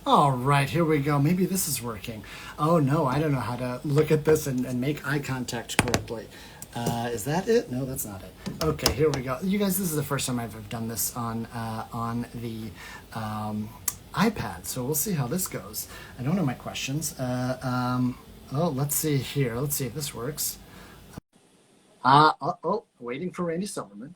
All right, here we go. Maybe this is working. Oh no, I don't know how to look at this and make eye contact correctly. Is that it? No, that's not it. Okay, here we go. You guys, this is the first time I've done this on the iPad, so we'll see how this goes. I don't know my questions. Oh, let's see here. Let's see if this works. Waiting for Randy Silverman.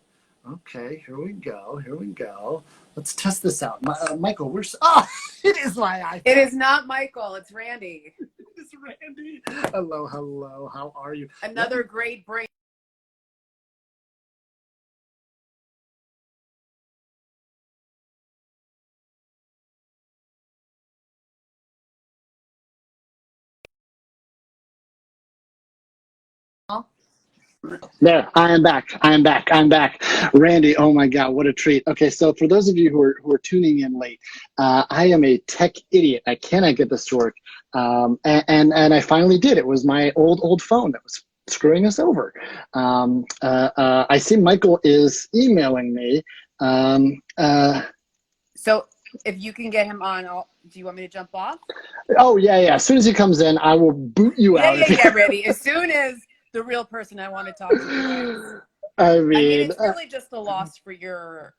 Okay, here we go. Here we go. Let's test this out. Michael, oh, it is my iPad. It is not Michael. It's Randy. It's Randy. Hello, hello. How are you? Another great brain. There, I am back. I am back. I'm back. Randy, oh my God, what a treat. Okay, so for those of you who are tuning in late, I am a tech idiot. I cannot get this to work. And I finally did. It was my old phone that was screwing us over. I see Michael is emailing me. So if you can get him on, do you want me to jump off? Oh, yeah. As soon as he comes in, I will boot you out. Yeah, Randy. As soon as the real person I want to talk to is. I mean, it's really just a loss for your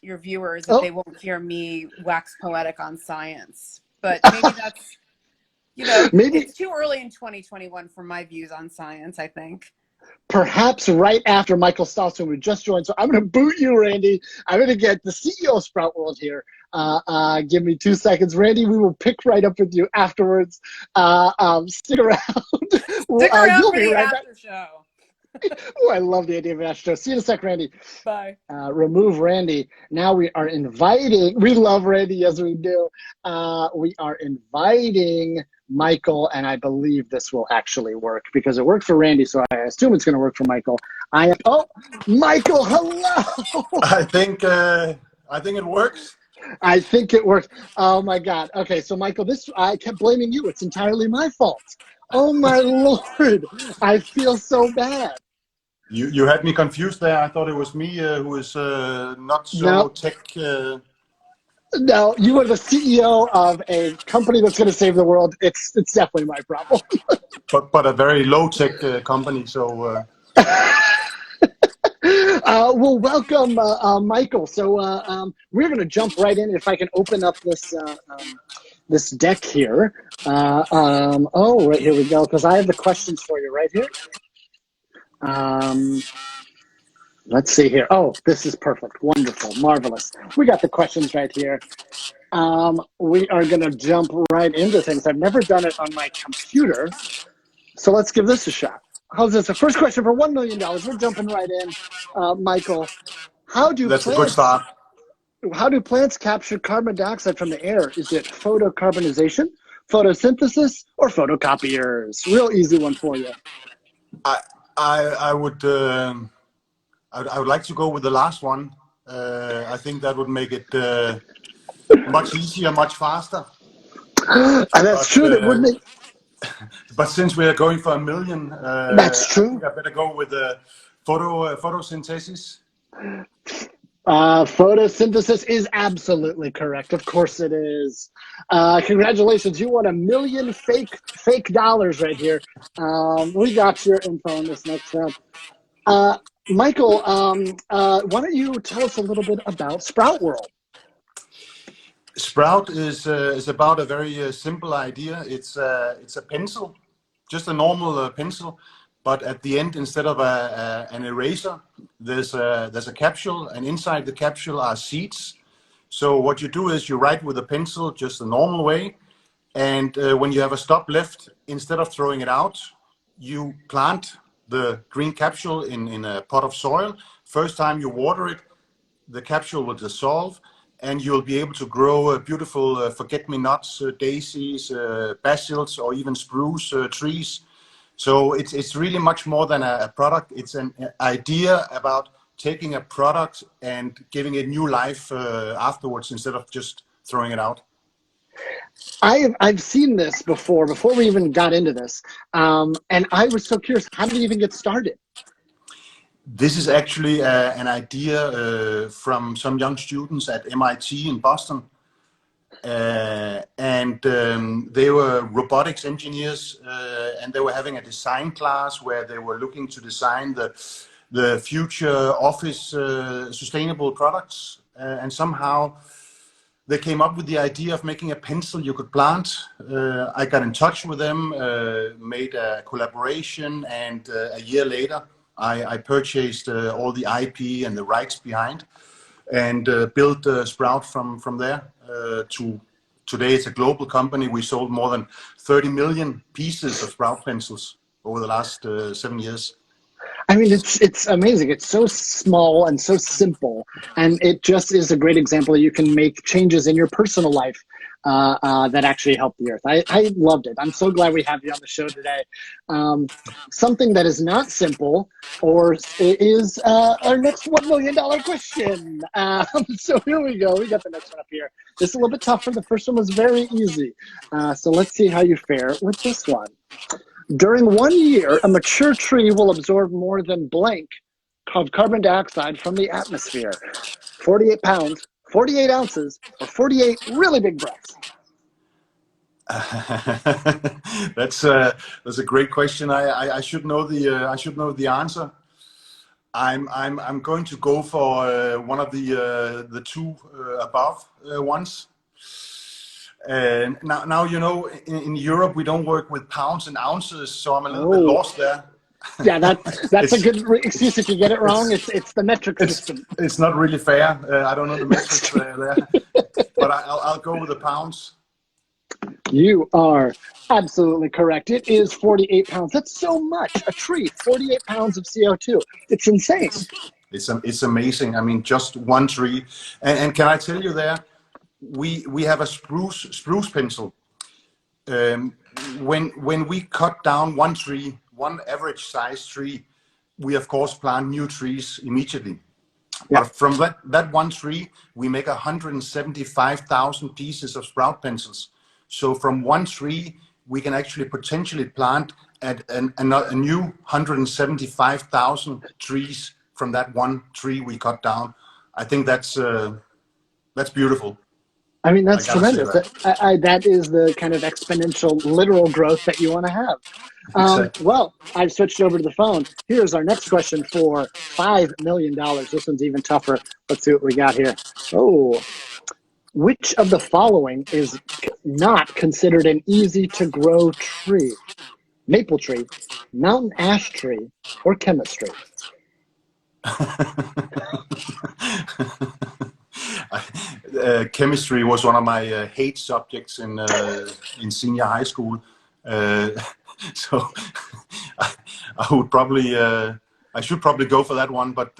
viewers if they won't hear me wax poetic on science. But maybe that's, maybe it's too early in 2021 for my views on science, I think. Perhaps right after Michael Stausholm, who just joined. So I'm going to boot you, Randy. I'm going to get the CEO of SproutWorld here. Give me 2 seconds. Randy, we will pick right up with you afterwards. Stick around. Stick around for the after show. Oh, I love the idea of an after show. See you in a sec, Randy. Bye. Remove Randy. Now we are inviting. We love Randy. Yes, we do. We are inviting Michael, and I believe this will actually work because it worked for Randy, so I assume it's going to work for Michael. Michael, hello. I think it works. I think it worked. Oh my God. Okay, so Michael, I kept blaming you. It's entirely my fault. Oh my Lord. I feel so bad. You had me confused there. I thought it was me who is not so tech. No, you are the CEO of a company that's going to save the world. It's definitely my problem. but a very low tech company. So. Well, welcome, Michael. So we're going to jump right in. If I can open up this deck here. Right here we go. Because I have the questions for you right here. Let's see here. Oh, this is perfect. Wonderful. Marvelous. We got the questions right here. We are going to jump right into things. I've never done it on my computer. So let's give this a shot. How's this? The first question for $1 million. We're jumping right in. Michael, That's a good start. How do plants capture carbon dioxide from the air? Is it photocarbonization, photosynthesis, or photocopiers? Real easy one for you. I would like to go with the last one. I think that would make it much easier, much faster. That's true. That would make. But since we are going for $1 million, that's true. I think I better go with the photosynthesis. Photosynthesis is absolutely correct. Of course it is. Congratulations. You won $1 million fake dollars right here. We got your info on this next round. Michael, why don't you tell us a little bit about SproutWorld? Sprout is about a very simple idea. It's a pencil, just a normal pencil, but at the end, instead of an eraser, there's a capsule, and inside the capsule are seeds. So what you do is you write with a pencil just the normal way, and when you have a stop left, instead of throwing it out, you plant the green capsule in a pot of soil. First time you water it, the capsule will dissolve, and you'll be able to grow beautiful forget-me-nots, daisies, basils, or even spruce trees. So it's really much more than a product. It's an idea about taking a product and giving it new life afterwards instead of just throwing it out. I've seen this before we even got into this, and I was so curious. How did you even get started? This is actually an idea from some young students at MIT in Boston. and they were robotics engineers, and they were having a design class where they were looking to design the future office sustainable products, and somehow they came up with the idea of making a pencil you could plant. I got in touch with them, made a collaboration, and a year later I purchased all the IP and the rights behind, and built Sprout from there to today. It's a global company. We sold more than 30 million pieces of Sprout pencils over the last 7 years. I mean, it's amazing. It's so small and so simple, and it just is a great example that you can make changes in your personal life that actually help the earth. I loved it. I'm so glad we have you on the show today. Something that is not simple or is our next $1 million question. So here we go. We got the next one up here. This is a little bit tougher. The first one was very easy. So let's see how you fare with this one. During 1 year, a mature tree will absorb more than blank of carbon dioxide from the atmosphere. 48 pounds, 48 ounces, or 48 really big breaths. That's a great question. I should know the answer. I'm going to go for one of the two above ones. Now you know, in Europe we don't work with pounds and ounces, so I'm a little bit lost there. Yeah, that's a good excuse if you get it wrong. It's the metric system. It's not really fair. I don't know the metrics there, but I'll go with the pounds. You are absolutely correct. It is 48 pounds. That's so much. A tree, 48 pounds of CO2. It's insane. It's amazing. I mean, just one tree, and can I tell you there? We have a spruce pencil. When we cut down one tree, one average size tree, we of course plant new trees immediately. Yeah. But from that one tree, we make 175,000 pieces of Sprout pencils. So from one tree, we can actually potentially plant a new 175,000 trees from that one tree we cut down. I think that's beautiful. I mean, that's tremendous. That is the kind of exponential literal growth that you want to have. Exactly. Well, I've switched over to the phone. Here's our next question for $5 million. This one's even tougher. Let's see what we got here. Oh, which of the following is not considered an easy to grow tree? Maple tree, mountain ash tree, or chemistry? Chemistry was one of my hate subjects in senior high school, so I would probably I should probably go for that one, but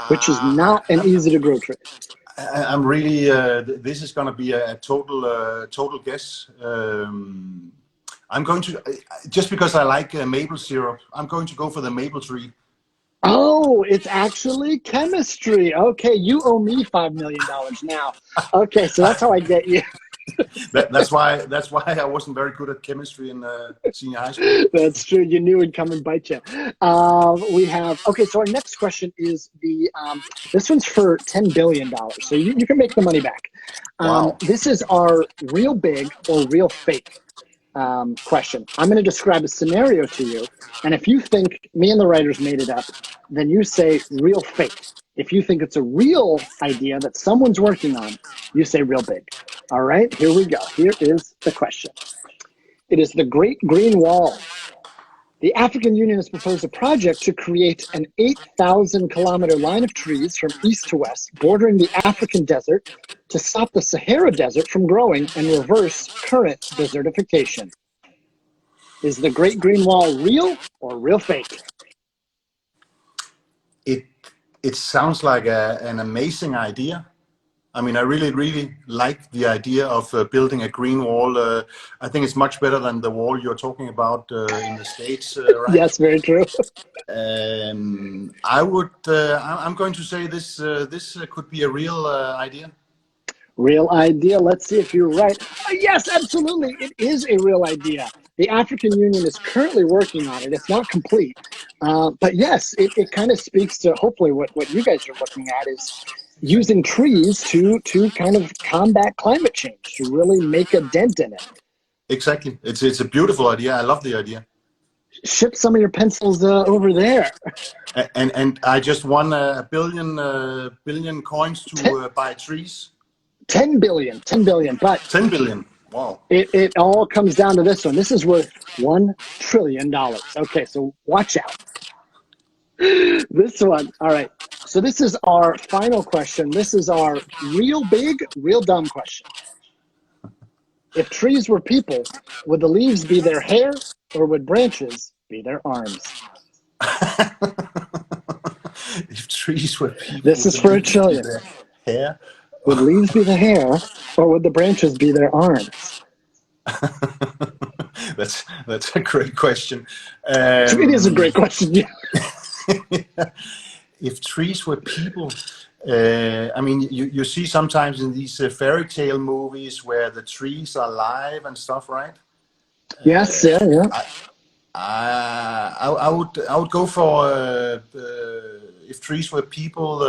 which is not an easy to grow tree. I'm really this is going to be a total guess. I'm going to, just because I like maple syrup, I'm going to go for the maple tree. Oh, it's actually chemistry. Okay, you owe me $5 million now. Okay, so that's how I get you. That's why I wasn't very good at chemistry in senior high school. That's true. You knew it'd come and bite you. We have, okay, so our next question is this one's for $10 billion. So you can make the money back. Wow. This is our real big or real fake question. I'm going to describe a scenario to you, and if you think me and the writers made it up, then you say real fake. If you think it's a real idea that someone's working on, you say real big. All right, here we go. Here is the question. It is the Great Green Wall. The African Union has proposed a project to create an 8,000-kilometer line of trees from east to west, bordering the African desert, to stop the Sahara Desert from growing and reverse current desertification. Is the Great Green Wall real or real fake? It sounds like an amazing idea. I mean, I really like the idea of building a green wall. I think it's much better than the wall you're talking about in the States, right? Yes, very true. I'm going to say this could be a real idea. Real idea. Let's see if you're right. Yes, absolutely. It is a real idea. The African Union is currently working on it. It's not complete. But yes, it kind of speaks to hopefully what you guys are looking at is using trees to kind of combat climate change, to really make a dent in it. Exactly. It's a beautiful idea. I love the idea. Ship some of your pencils over there. And I just won a billion coins to buy trees. 10 billion, but 10 billion. Wow. It all comes down to this one. This is worth $1 trillion. Okay, so watch out. This one. All right. So this is our final question. This is our real big, real dumb question. If trees were people, would the leaves be their hair or would branches be their arms? If trees were people, This is for $1 trillion. Hair? Would leaves be the hair or would the branches be their arms? That's a great question. It is a great question. Yeah. If trees were people, I mean, you see sometimes in these fairy tale movies where the trees are alive and stuff, right? Yes, yeah. I would go for if trees were people,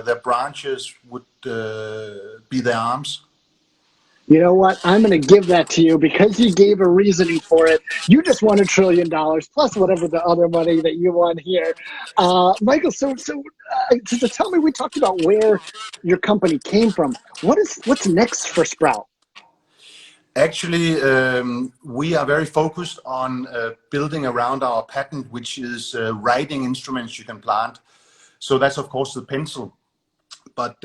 their branches would be their arms. You know what? I'm going to give that to you because you gave a reasoning for it. You just won $1 trillion plus whatever the other money that you won here. Michael, so tell me, we talked about where your company came from. What's next for Sprout? Actually, we are very focused on building around our patent, which is writing instruments you can plant. So that's, of course, the pencil. But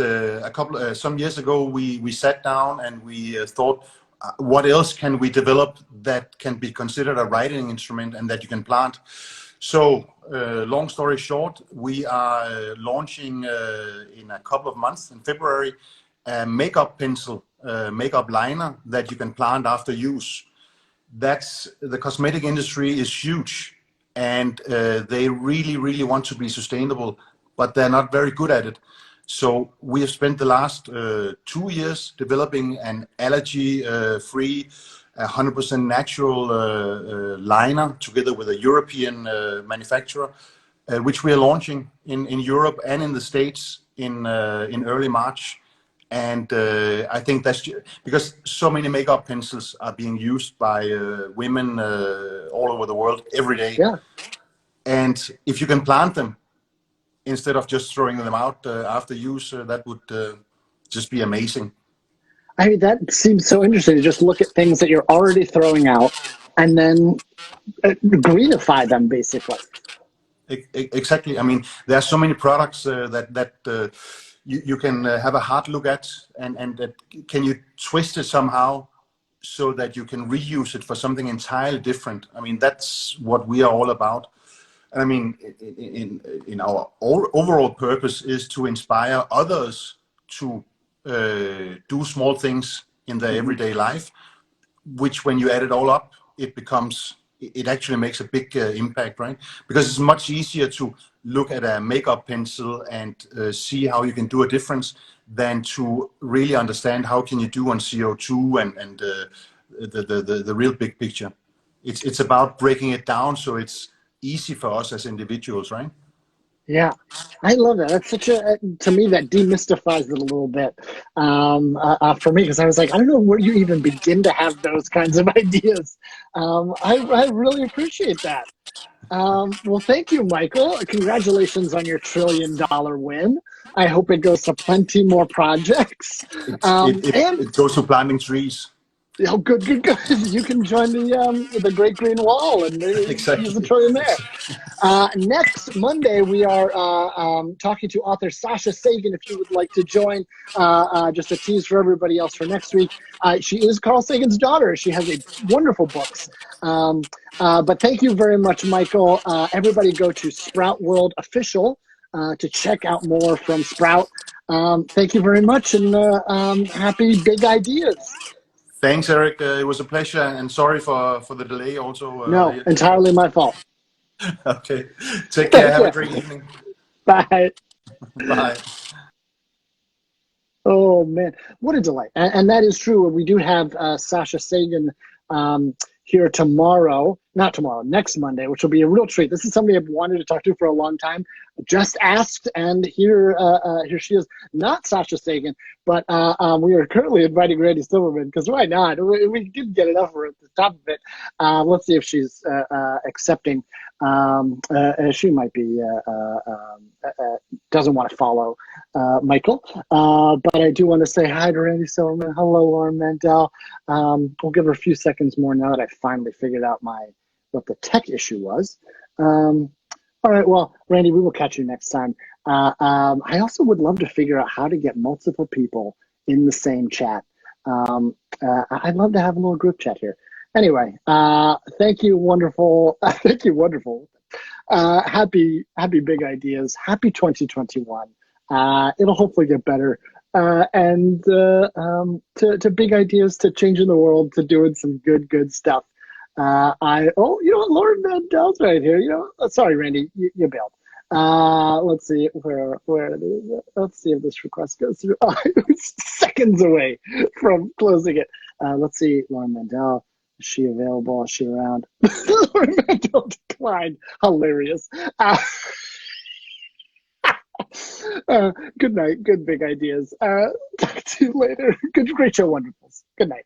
some years ago, we sat down and we thought, what else can we develop that can be considered a writing instrument and that you can plant? So, long story short, we are launching in a couple of months, in February, a makeup pencil, makeup liner that you can plant after use. The cosmetic industry is huge, and they really want to be sustainable, but they're not very good at it. So we have spent the last 2 years developing an allergy-free, 100% natural liner together with a European manufacturer, which we are launching in Europe and in the States in early March. And I think that's because so many makeup pencils are being used by women all over the world every day. Yeah. And if you can plant them, instead of just throwing them out after use, that would just be amazing. I mean, that seems so interesting to just look at things that you're already throwing out and then greenify them, basically. Exactly. I mean, there are so many products that you can have a hard look at, and that can you twist it somehow so that you can reuse it for something entirely different. I mean, that's what we are all about. I mean, in our overall purpose is to inspire others to do small things in their everyday life, which when you add it all up, it actually makes a big impact, right? Because it's much easier to look at a makeup pencil and see how you can do a difference than to really understand how can you do on CO2 and the real big picture. It's about breaking it down so it's easy for us as individuals, right? Yeah, I love that. That's to me, that demystifies it a little bit for me, because I was like, I don't know where you even begin to have those kinds of ideas. I really appreciate that. Well, thank you, Michael. Congratulations on your $1 trillion win. I hope it goes to plenty more projects. It goes to planting trees. Oh, good. You can join the Great Green Wall and Exactly. use $1 trillion there. Next Monday, we are talking to author Sasha Sagan. If you would like to join, just a tease for everybody else for next week. She is Carl Sagan's daughter. She has wonderful books. But thank you very much, Michael. Everybody go to SproutWorld Official to check out more from Sprout. Thank you very much, and happy big ideas. Thanks, Eric. It was a pleasure, and sorry for the delay also. No, entirely my fault. Okay. Take care. Have a great evening. Bye. Bye. Oh, man. What a delight. And that is true. We do have Sasha Sagan here tomorrow. not tomorrow, next Monday, which will be a real treat. This is somebody I've wanted to talk to for a long time. Just asked, and here she is. Not Sasha Sagan, but we are currently inviting Randy Silverman, because why not? We did get enough for at the top of it. Let's see if she's accepting. She might be doesn't want to follow Michael, but I do want to say hi to Randy Silverman. Hello, Lauren Mandel. We'll give her a few seconds more now that I finally figured out what the tech issue was. All right, well, Randy, we will catch you next time. I also would love to figure out how to get multiple people in the same chat. I'd love to have a little group chat here. Anyway, thank you, wonderful. Thank you, wonderful. Happy big ideas. Happy 2021. It'll hopefully get better. And to big ideas, to changing the world, to doing some good stuff. You know what, Lauren Mandel's right here. Sorry, Randy, you bailed. Let's see where it is. Let's see if this request goes through. Oh, it was seconds away from closing it. Let's see, Lauren Mandel. Is she available? Is she around? Lauren Mandel declined. Hilarious. Good night. Good big ideas. Talk to you later. Great show, wonderfuls. Good night.